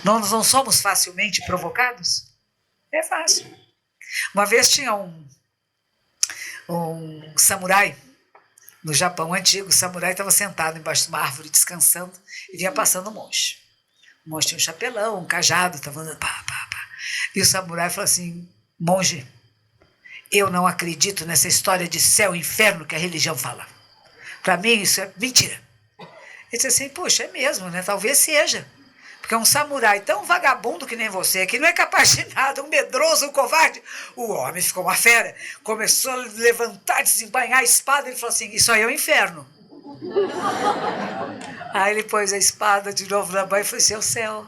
Nós não somos facilmente provocados? É fácil. Uma vez tinha um samurai, no Japão antigo, o samurai estava sentado embaixo de uma árvore descansando e vinha passando um monge. O monge tinha um chapelão, um cajado, estava andando pá, pá, pá. E o samurai falou assim: monge, eu não acredito nessa história de céu e inferno que a religião fala. Para mim isso é mentira. Ele disse assim: poxa, é mesmo, né? Talvez seja. Porque um samurai tão vagabundo que nem você, que não é capaz de nada, um medroso, um covarde. O homem ficou uma fera, começou a levantar, desembainhar a espada, ele falou assim: isso aí é o inferno. Aí ele pôs a espada de novo na mão e falou assim: é o céu.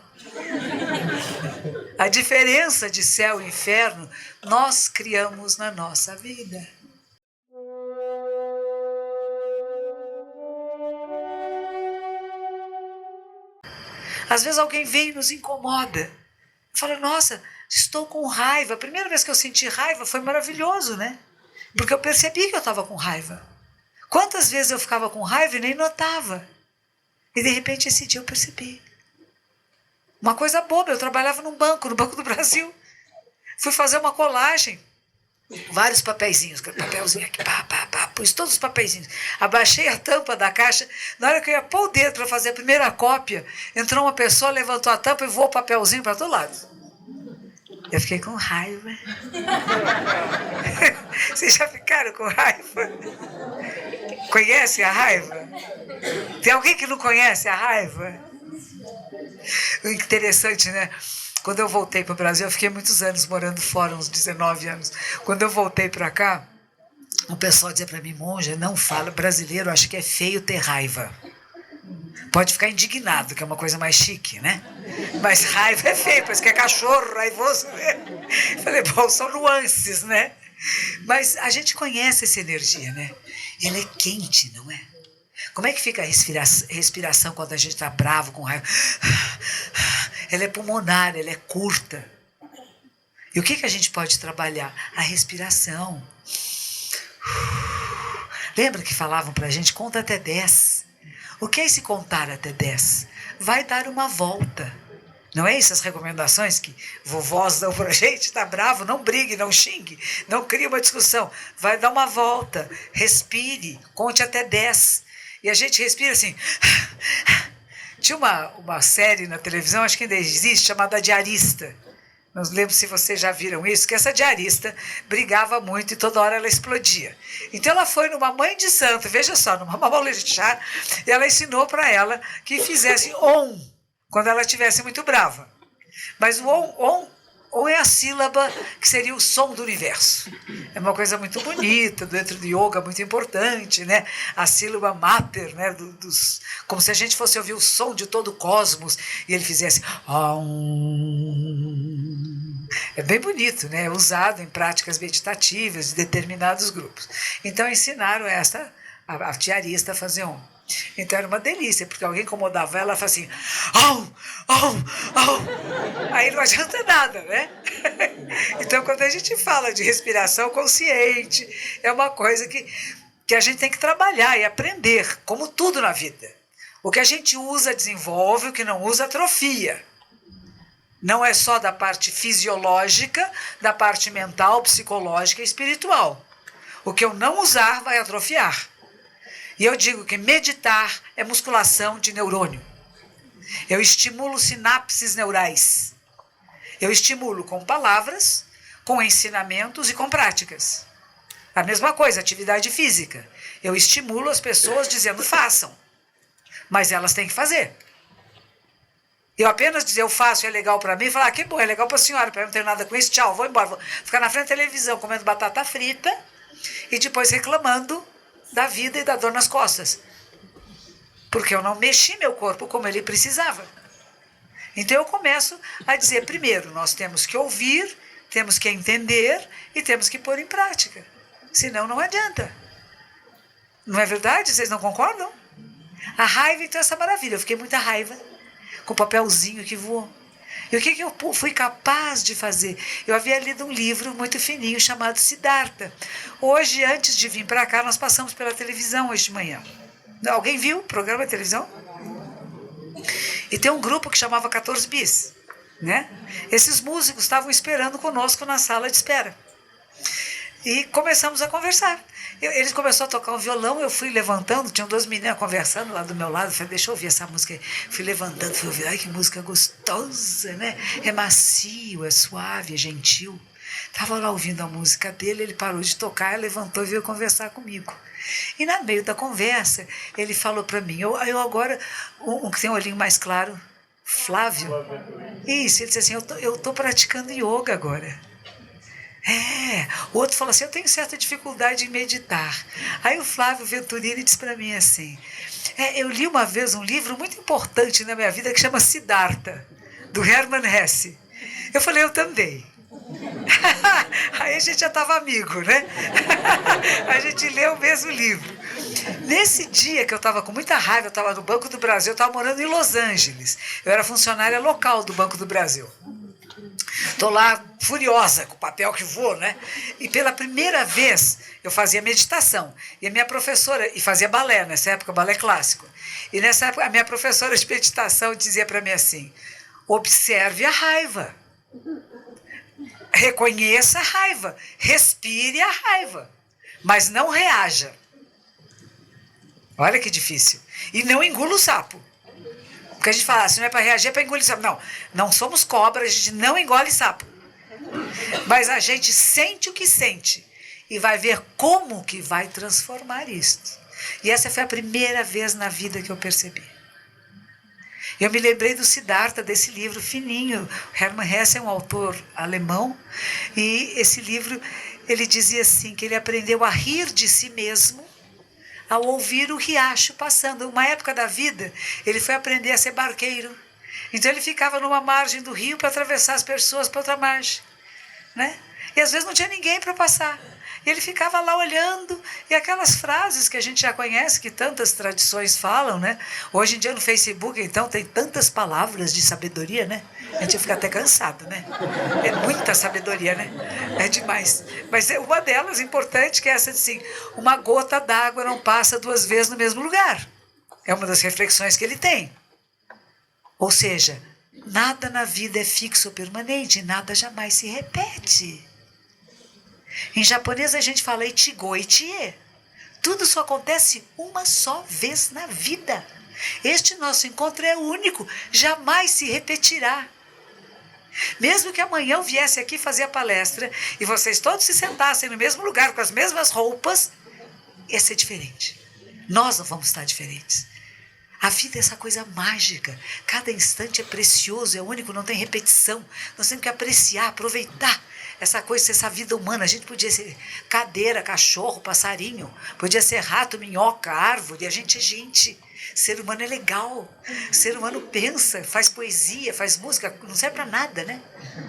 A diferença de céu e inferno nós criamos na nossa vida. Às vezes alguém vem e nos incomoda. Fala: nossa, estou com raiva. A primeira vez que eu senti raiva foi maravilhoso, né? Porque eu percebi que eu estava com raiva. Quantas vezes eu ficava com raiva e nem notava? E de repente esse dia eu percebi. Uma coisa boba, eu trabalhava no Banco do Brasil. Fui fazer uma colagem. Vários papeizinhos, papelzinho aqui, pá, pá, pá, pus todos os papeizinhos. Abaixei a tampa da caixa. Na hora que eu ia pôr o dedo para fazer a primeira cópia, entrou uma pessoa, levantou a tampa e voou o papelzinho para todo lado. Eu fiquei com raiva. Vocês já ficaram com raiva? Conhece a raiva? Tem alguém que não conhece a raiva? Interessante, né? Quando eu voltei para o Brasil, eu fiquei muitos anos morando fora, uns 19 anos. Quando eu voltei para cá, o pessoal dizia para mim: monja, não fala, brasileiro acha que é feio ter raiva. Pode ficar indignado, que é uma coisa mais chique, né? Mas raiva é feio, parece que é cachorro raivoso, né? Falei: bom, são nuances, né? Mas a gente conhece essa energia, né? Ela é quente, não é? Como é que fica a respiração quando a gente está bravo, com raiva? Ela é pulmonar, ela é curta. E o que a gente pode trabalhar? A respiração. Lembra que falavam para a gente: conta até 10. O que é esse contar até 10? Vai dar uma volta. Não é isso as recomendações que vovós dão para a gente? Está bravo, não brigue, não xingue, não crie uma discussão. Vai dar uma volta, respire, conte até 10. E a gente respira assim. Tinha uma série na televisão, acho que ainda existe, chamada Diarista. Não lembro se vocês já viram isso, que essa diarista brigava muito e toda hora ela explodia. Então ela foi numa mãe de santo, veja só, numa mamolejá, e ela ensinou para ela que fizesse om, quando ela estivesse muito brava. Mas o om é a sílaba que seria o som do universo. É uma coisa muito bonita, dentro de yoga, muito importante, né? A sílaba mater, né? Como se a gente fosse ouvir o som de todo o cosmos e ele fizesse É bem bonito, né? É usado em práticas meditativas de determinados grupos. Então ensinaram a diarista a fazer om. Então era uma delícia, porque alguém incomodava ela, ela fazia assim, aí não adianta nada, né? Então quando a gente fala de respiração consciente, é uma coisa que a gente tem que trabalhar e aprender, como tudo na vida. O que a gente usa desenvolve, o que não usa atrofia. Não é só da parte fisiológica, da parte mental, psicológica e espiritual. O que eu não usar vai atrofiar. E eu digo que meditar é musculação de neurônio. Eu estimulo sinapses neurais. Eu estimulo com palavras, com ensinamentos e com práticas. A mesma coisa, atividade física. Eu estimulo as pessoas dizendo façam. Mas elas têm que fazer. Eu apenas dizer eu faço, é legal para mim, falar que bom, é legal para a senhora, para eu não ter nada com isso, tchau, vou embora. Vou ficar na frente da televisão comendo batata frita e depois reclamando da vida e da dor nas costas. Porque eu não mexi meu corpo como ele precisava. Então eu começo a dizer, primeiro, nós temos que ouvir, temos que entender e temos que pôr em prática. Senão não adianta. Não é verdade? Vocês não concordam? A raiva, então, é essa maravilha. Eu fiquei muita raiva com o papelzinho que voou. E o que eu fui capaz de fazer? Eu havia lido um livro muito fininho chamado Siddhartha. Hoje, antes de vir para cá, nós passamos pela televisão hoje de manhã. Alguém viu o programa de televisão? E tem um grupo que chamava 14 Bis. né? Esses músicos estavam esperando conosco na sala de espera. E começamos a conversar. Eles começaram a tocar um violão, eu fui levantando, tinham duas meninas conversando lá do meu lado, falei, deixa eu ouvir essa música aí. Fui levantando, fui ouvir, ai que música gostosa, né? É macio, é suave, é gentil. Estava lá ouvindo a música dele, ele parou de tocar, levantou e veio conversar comigo. E no meio da conversa, ele falou para mim, eu agora, um que tem um olhinho mais claro, Flávio. Isso, ele disse assim, eu tô praticando yoga agora. O outro falou assim, eu tenho certa dificuldade em meditar. Aí o Flávio Venturini disse para mim assim, eu li uma vez um livro muito importante na minha vida que chama Siddhartha, do Hermann Hesse. Eu falei, eu também. Aí a gente já estava amigo, né? A gente leu o mesmo livro. Nesse dia que eu estava com muita raiva, eu estava no Banco do Brasil, eu estava morando em Los Angeles. Eu era funcionária local do Banco do Brasil. Estou lá furiosa com o papel que voa, né? E pela primeira vez eu fazia meditação. E a minha professora, e fazia balé, nessa época, balé clássico. E nessa época a minha professora de meditação dizia para mim assim, observe a raiva. Reconheça a raiva, respire a raiva, mas não reaja. Olha que difícil. E não engula o sapo. Porque a gente fala, se não é para reagir, é para engolir sapo. Não somos cobras, a gente não engole sapo. Mas a gente sente o que sente e vai ver como que vai transformar isto. E essa foi a primeira vez na vida que eu percebi. Eu me lembrei do Siddhartha, desse livro fininho. Hermann Hesse é um autor alemão, e esse livro, ele dizia assim, que ele aprendeu a rir de si mesmo ao ouvir o riacho passando. Uma época da vida, ele foi aprender a ser barqueiro. Então ele ficava numa margem do rio para atravessar as pessoas para outra margem, né? E às vezes não tinha ninguém para passar. E ele ficava lá olhando, e aquelas frases que a gente já conhece, que tantas tradições falam, né? Hoje em dia no Facebook, então, tem tantas palavras de sabedoria, né? A gente fica até cansado, né? É muita sabedoria, né? É demais. Mas é uma delas importante, que é essa de assim, uma gota d'água não passa duas vezes no mesmo lugar. É uma das reflexões que ele tem. Ou seja, nada na vida é fixo ou permanente, nada jamais se repete. Em japonês a gente fala ichigo, ichie. Tudo só acontece uma só vez na vida. Este nosso encontro é único, jamais se repetirá. Mesmo que amanhã eu viesse aqui fazer a palestra e vocês todos se sentassem no mesmo lugar, com as mesmas roupas, ia ser diferente. Nós não vamos estar diferentes. A vida é essa coisa mágica. Cada instante é precioso, é único, não tem repetição. Nós temos que apreciar, aproveitar essa coisa, essa vida humana. A gente podia ser cadeira, cachorro, passarinho. Podia ser rato, minhoca, árvore. A gente é gente. Ser humano é legal. Ser humano pensa, faz poesia, faz música. Não serve para nada, né?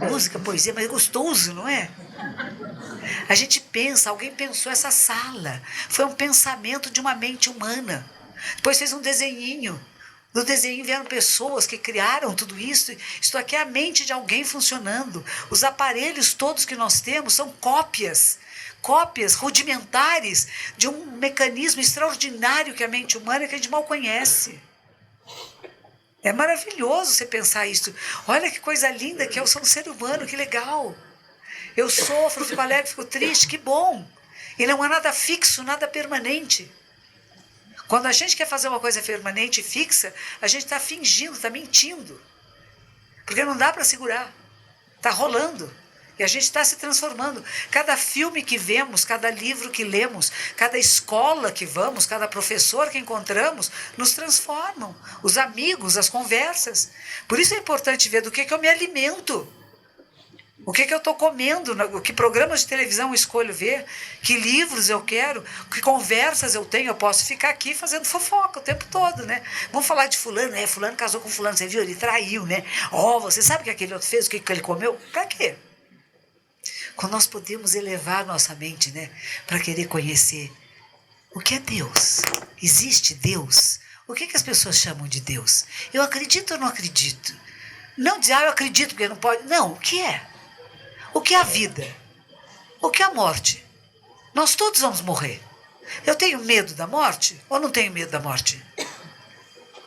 Música, poesia, mas é gostoso, não é? A gente pensa, alguém pensou essa sala. Foi um pensamento de uma mente humana. Depois fez um desenhinho. No desenho vieram pessoas que criaram tudo isso. Isto aqui é a mente de alguém funcionando. Os aparelhos todos que nós temos são cópias rudimentares de um mecanismo extraordinário que é a mente humana, que a gente mal conhece. É maravilhoso você pensar isso. Olha que coisa linda que eu sou um ser humano, que legal. Eu sofro, fico alegre, fico triste, que bom. E não há nada fixo, nada permanente. Quando a gente quer fazer uma coisa permanente e fixa, a gente está fingindo, está mentindo. Porque não dá para segurar. Está rolando. E a gente está se transformando. Cada filme que vemos, cada livro que lemos, cada escola que vamos, cada professor que encontramos, nos transformam. Os amigos, as conversas. Por isso é importante ver do que eu me alimento. O que eu estou comendo, que programas de televisão eu escolho ver, que livros eu quero, que conversas eu tenho. Eu posso ficar aqui fazendo fofoca o tempo todo, né? Vamos falar de fulano, né? Fulano casou com fulano, você viu? Ele traiu, né? Você sabe o que aquele outro fez, o que ele comeu? Para quê? Quando nós podemos elevar nossa mente, né? Para querer conhecer o que é Deus. Existe Deus? O que as pessoas chamam de Deus? Eu acredito ou não acredito? Não dizer, eu acredito porque não pode. Não, o que é? O que é a vida? O que é a morte? Nós todos vamos morrer. Eu tenho medo da morte ou não tenho medo da morte?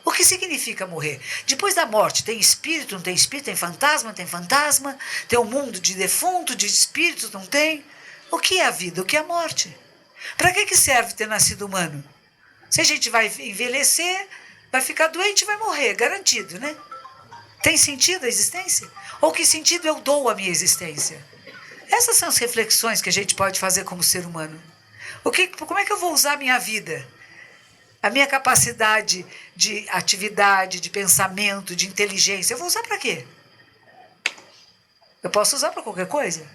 O que significa morrer? Depois da morte, tem espírito, não tem espírito? Tem fantasma, não tem fantasma? Tem um mundo de defunto, de espírito, não tem? O que é a vida? O que é a morte? Para que serve ter nascido humano? Se a gente vai envelhecer, vai ficar doente e vai morrer, garantido, né? Tem sentido a existência? Ou que sentido eu dou à minha existência? Essas são as reflexões que a gente pode fazer como ser humano. Como é que eu vou usar a minha vida? A minha capacidade de atividade, de pensamento, de inteligência, eu vou usar para quê? Eu posso usar para qualquer coisa.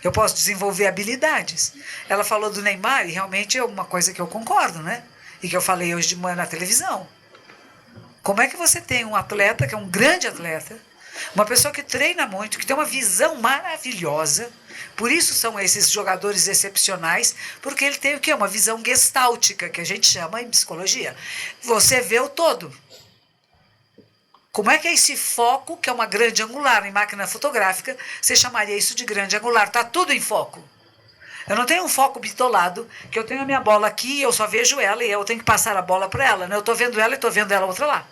Eu posso desenvolver habilidades. Ela falou do Neymar e realmente é uma coisa que eu concordo, né? E que eu falei hoje de manhã na televisão. Como é que você tem um atleta, que é um grande atleta, uma pessoa que treina muito, que tem uma visão maravilhosa, por isso são esses jogadores excepcionais, porque ele tem o quê? Uma visão gestáltica, que a gente chama em psicologia. Você vê o todo. Como é que é esse foco, que é uma grande angular em máquina fotográfica, você chamaria isso de grande angular? Está tudo em foco. Eu não tenho um foco bitolado, que eu tenho a minha bola aqui e eu só vejo ela e eu tenho que passar a bola para ela. Né? Eu estou vendo ela e estou vendo ela outra lá.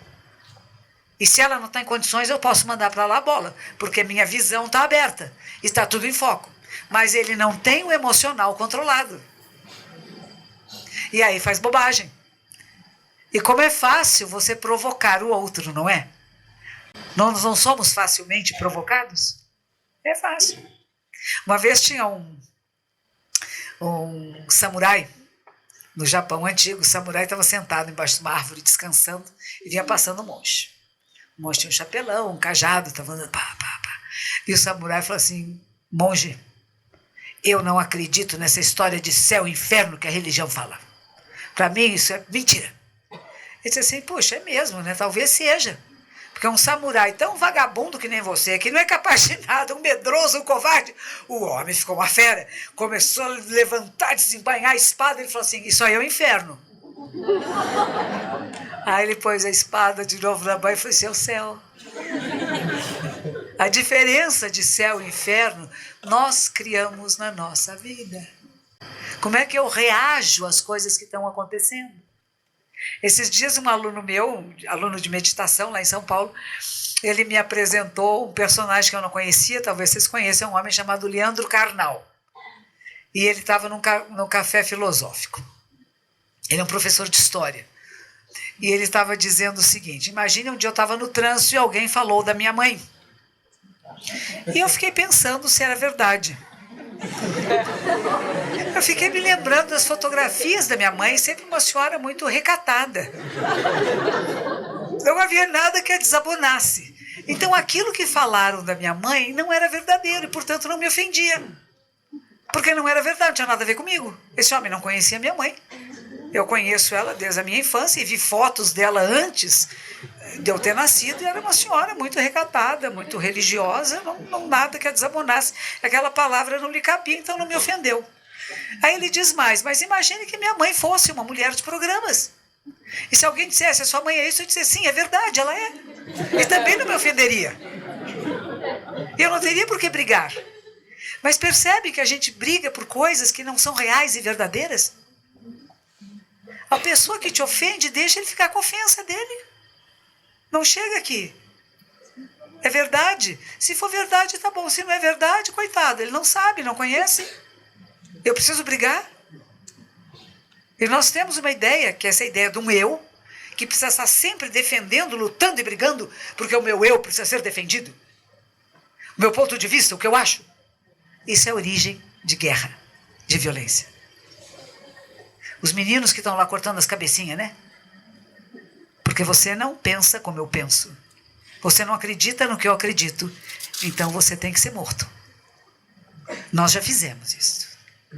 E se ela não está em condições, eu posso mandar para lá a bola, porque a minha visão está aberta, está tudo em foco. Mas ele não tem o emocional controlado. E aí faz bobagem. E como é fácil você provocar o outro, não é? Nós não somos facilmente provocados? É fácil. Uma vez tinha um samurai, no Japão antigo, o samurai estava sentado embaixo de uma árvore descansando e vinha passando um monge. O monge tinha um chapelão, um cajado, estava andando pá, pá, pá. E o samurai falou assim: monge, eu não acredito nessa história de céu e inferno que a religião fala. Para mim isso é mentira. Ele disse assim: puxa, é mesmo, né? Talvez seja. Porque um samurai tão vagabundo que nem você, que não é capaz de nada, um medroso, um covarde. O homem ficou uma fera, começou a levantar, desembainhar a espada. Ele falou assim: isso aí é o inferno. Aí ele pôs a espada de novo na banha e falou assim: é o céu. A diferença de céu e inferno nós criamos na nossa vida. Como é que eu reajo às coisas que estão acontecendo? Esses dias um aluno meu, aluno de meditação lá em São Paulo, ele me apresentou um personagem que eu não conhecia, talvez vocês conheçam, um homem chamado Leandro Carnal. E ele estava num café filosófico. Ele é um professor de história. E ele estava dizendo o seguinte: imagine um dia eu estava no trânsito e alguém falou da minha mãe. E eu fiquei pensando se era verdade. Eu fiquei me lembrando das fotografias da minha mãe, sempre uma senhora muito recatada. Não havia nada que a desabonasse. Então aquilo que falaram da minha mãe não era verdadeiro e, portanto, não me ofendia. Porque não era verdade, não tinha nada a ver comigo. Esse homem não conhecia minha mãe. Eu conheço ela desde a minha infância e vi fotos dela antes de eu ter nascido, e era uma senhora muito recatada, muito religiosa, não nada que a desabonasse. Aquela palavra não lhe cabia, então não me ofendeu. Aí ele diz mais: mas imagine que minha mãe fosse uma mulher de programas. E se alguém dissesse: a sua mãe é isso, eu dissesse: sim, é verdade, ela é. E também não me ofenderia. Eu não teria por que brigar. Mas percebe que a gente briga por coisas que não são reais e verdadeiras? A pessoa que te ofende, deixa ele ficar com a ofensa dele. Não chega aqui. É verdade? Se for verdade, tá bom. Se não é verdade, coitado, ele não sabe, não conhece. Eu preciso brigar? E nós temos uma ideia, que é essa ideia de um eu, que precisa estar sempre defendendo, lutando e brigando, porque o meu eu precisa ser defendido. O meu ponto de vista, o que eu acho. Isso é a origem de guerra, de violência. Os meninos que estão lá cortando as cabecinhas, né? Porque você não pensa como eu penso. Você não acredita no que eu acredito. Então você tem que ser morto. Nós já fizemos isso.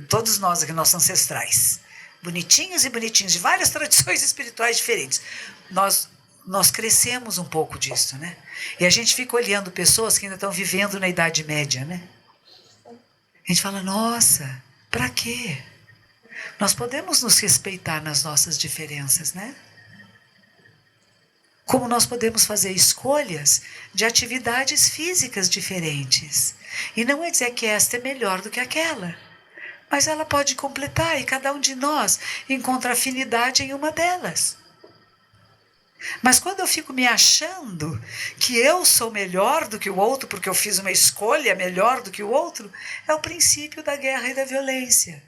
Todos nós aqui, nossos ancestrais. Bonitinhos e bonitinhos, de várias tradições espirituais diferentes. Nós crescemos um pouco disso, né? E a gente fica olhando pessoas que ainda estão vivendo na Idade Média, né? A gente fala: nossa, para quê? Nós podemos nos respeitar nas nossas diferenças, né? Como nós podemos fazer escolhas de atividades físicas diferentes. E não é dizer que esta é melhor do que aquela. Mas ela pode completar e cada um de nós encontra afinidade em uma delas. Mas quando eu fico me achando que eu sou melhor do que o outro, porque eu fiz uma escolha melhor do que o outro, é o princípio da guerra e da violência.